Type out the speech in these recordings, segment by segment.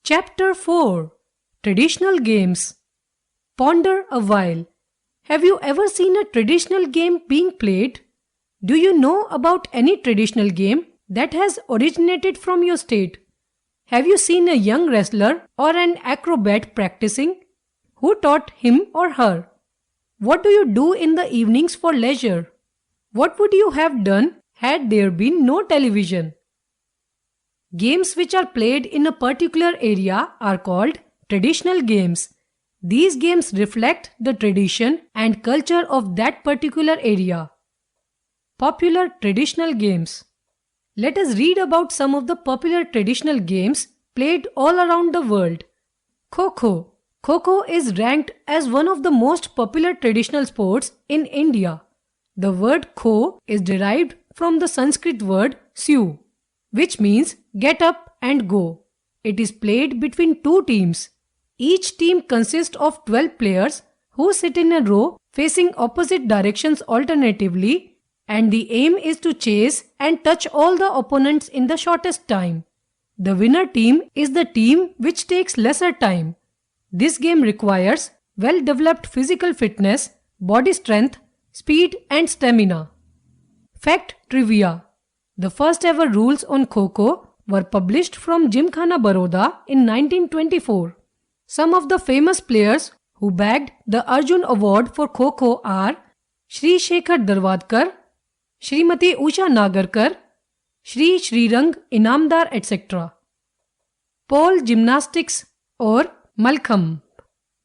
Chapter 4 Traditional Games. Ponder a while. Have you ever seen a traditional game being played? Do you know about any traditional game that has originated from your state? Have you seen a young wrestler or an acrobat practicing? Who taught him or her? What do you do in the evenings for leisure? What would you have done had there been no television? Games which are played in a particular area are called traditional games. These games reflect the tradition and culture of that particular area. Popular traditional games. Let us read about some of the popular traditional games played all around the world. Kho-Kho. Kho-Kho is ranked as one of the most popular traditional sports in India. The word Kho is derived from the Sanskrit word Syu, which means get up and go. It is played between two teams. Each team consists of 12 players who sit in a row facing opposite directions alternatively, and the aim is to chase and touch all the opponents in the shortest time. The winner team is the team which takes lesser time. This game requires well-developed physical fitness, body strength, speed and stamina. Fact Trivia. The first ever rules on Kho-Kho were published from Gymkhana Baroda in 1924. Some of the famous players who bagged the Arjun Award for Kho-Kho are Shri Shekhar Darwadkar, Shrimati Usha Nagarkar, Shri Srirang Inamdar, etc. Pole gymnastics or Malkham.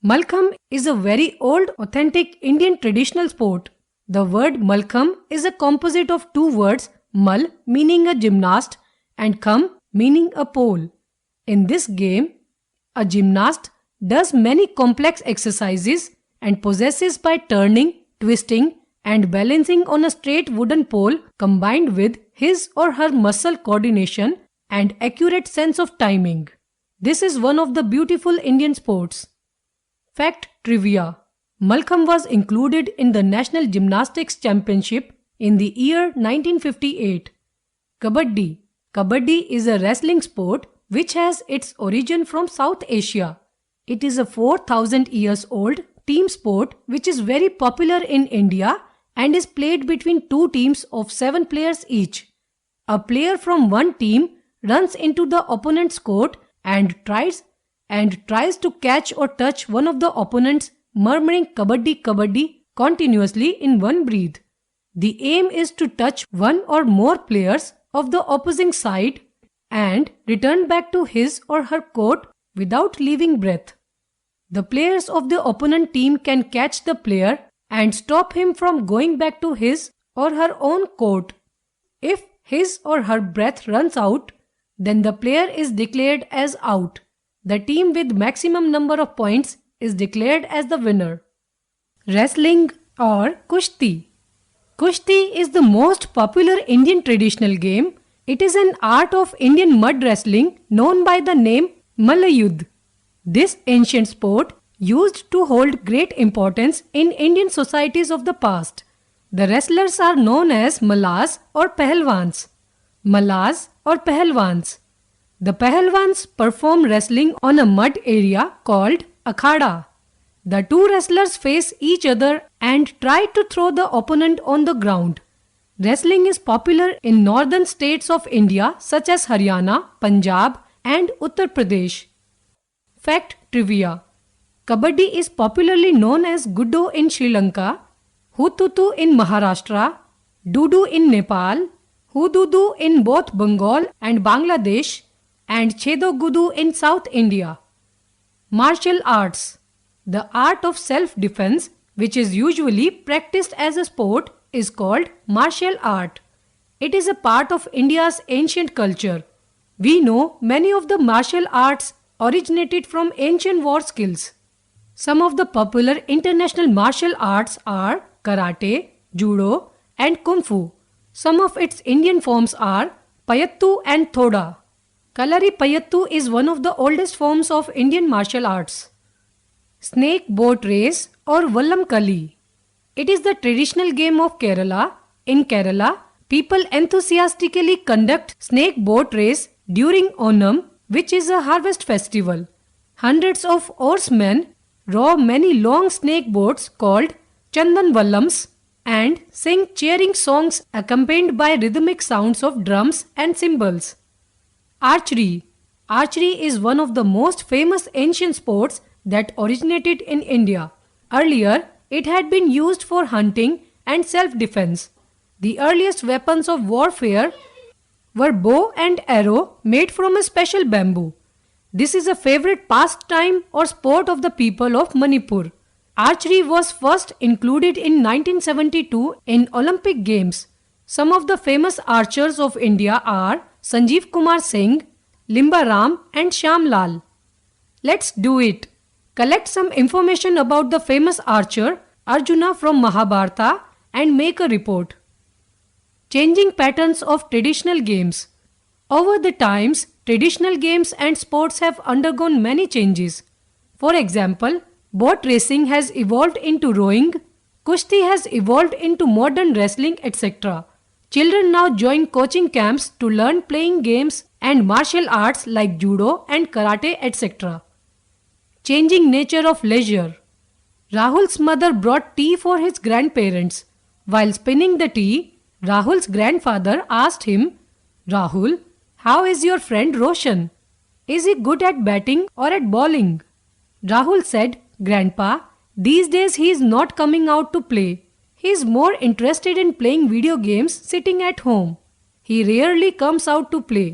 Malkham is a very old, authentic Indian traditional sport. The word Malkham is a composite of two words, Mal meaning a gymnast and Kham meaning a pole. In this game, a gymnast does many complex exercises and possesses by turning, twisting and balancing on a straight wooden pole combined with his or her muscle coordination and accurate sense of timing. This is one of the beautiful Indian sports. Fact Trivia. Malkham was included in the National Gymnastics Championship in the year 1958. Kabaddi. Kabaddi is a wrestling sport which has its origin from South Asia. It is a 4,000 years old team sport which is very popular in India and is played between two teams of 7 players each. A player from one team runs into the opponent's court and tries to catch or touch one of the opponents, murmuring Kabaddi Kabaddi continuously in one breath. The aim is to touch one or more players of the opposing side and return back to his or her court without leaving breath. The players of the opponent team can catch the player and stop him from going back to his or her own court. If his or her breath runs out, then the player is declared as out. The team with maximum number of points is declared as the winner. Wrestling or Kushti. Kushti is the most popular Indian traditional game. It is an art of Indian mud wrestling known by the name Mallayuddh. This ancient sport used to hold great importance in Indian societies of the past. The wrestlers are known as Mallas or Pahalwans. Mallas or Pahalwans. The Pahalwans perform wrestling on a mud area called Akhada. The two wrestlers face each other and try to throw the opponent on the ground. Wrestling is popular in northern states of India such as Haryana, Punjab and Uttar Pradesh. Fact Trivia. Kabaddi is popularly known as Guddo in Sri Lanka, Hututu in Maharashtra, Dudu in Nepal, Hududu in both Bengal and Bangladesh, and Chedogudu in South India. Martial arts. The art of self-defense, which is usually practiced as a sport, is called martial art. It is a part of India's ancient culture. We know many of the martial arts originated from ancient war skills. Some of the popular international martial arts are karate, judo, and kung fu. Some of its Indian forms are payattu and thoda. Kalari payattu is one of the oldest forms of Indian martial arts. Snake boat race or Vallam Kali. It is the traditional game of Kerala. In Kerala, people enthusiastically conduct snake boat race during Onam, which is a harvest festival. Hundreds of oarsmen row many long snake boats called Chandan Vallams and sing cheering songs accompanied by rhythmic sounds of drums and cymbals. Archery. Archery is one of the most famous ancient sports that originated in India. Earlier, it had been used for hunting and self-defense. The earliest weapons of warfare were bow and arrow made from a special bamboo. This is a favorite pastime or sport of the people of Manipur. Archery was first included in 1972 in Olympic Games. Some of the famous archers of India are Sanjeev Kumar Singh, Limba Ram and Shyam Lal. Let's do it. Collect some information about the famous archer Arjuna from Mahabharata and make a report. Changing patterns of traditional games. Over the times, traditional games and sports have undergone many changes. For example, boat racing has evolved into rowing, kushti has evolved into modern wrestling, etc. Children now join coaching camps to learn playing games and martial arts like judo and karate, etc. Changing nature of leisure. Rahul's mother brought tea for his grandparents. While spinning the tea, Rahul's grandfather asked him, "Rahul, how is your friend Roshan? Is he good at batting or at bowling?" Rahul said, "Grandpa, these days he is not coming out to play. He is more interested in playing video games sitting at home. He rarely comes out to play."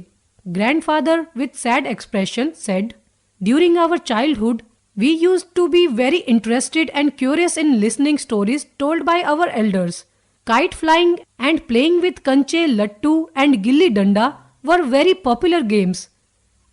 Grandfather, with sad expression, said, "During our childhood, we used to be very interested and curious in listening stories told by our elders. Kite flying and playing with kanche, lattu and gilli danda were very popular games.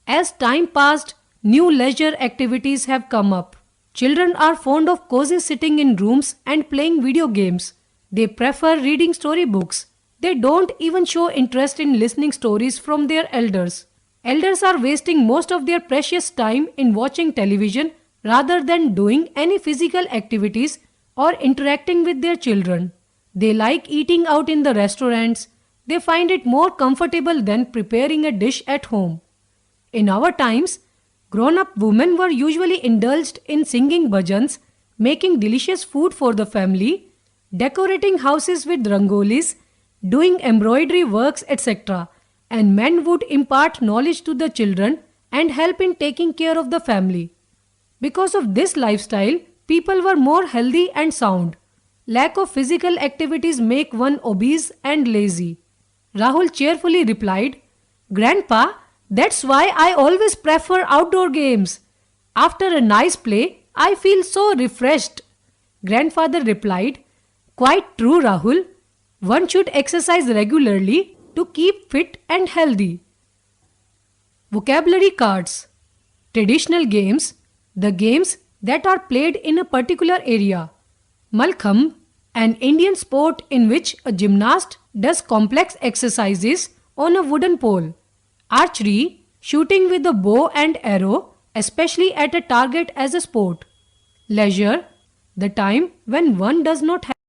As time passed, new leisure activities have come up. Children are fond of cozy sitting in rooms and playing video games. They prefer reading storybooks. They don't even show interest in listening stories from their elders. Elders are wasting most of their precious time in watching television rather than doing any physical activities or interacting with their children. They like eating out in the restaurants. They find it more comfortable than preparing a dish at home. In our times, grown-up women were usually indulged in singing bhajans, making delicious food for the family, decorating houses with rangolis, doing embroidery works, etc. And men would impart knowledge to the children and help in taking care of the family. Because of this lifestyle, people were more healthy and sound. Lack of physical activities make one obese and lazy. Rahul cheerfully replied, "Grandpa, that's why I always prefer outdoor games. After a nice play, I feel so refreshed." Grandfather replied, "Quite true, Rahul. One should exercise regularly to keep fit and healthy." Vocabulary cards. Traditional games, the games that are played in a particular area. Malkham, an Indian sport in which a gymnast does complex exercises on a wooden pole. Archery, shooting with a bow and arrow, especially at a target as a sport. Leisure, the time when one does not have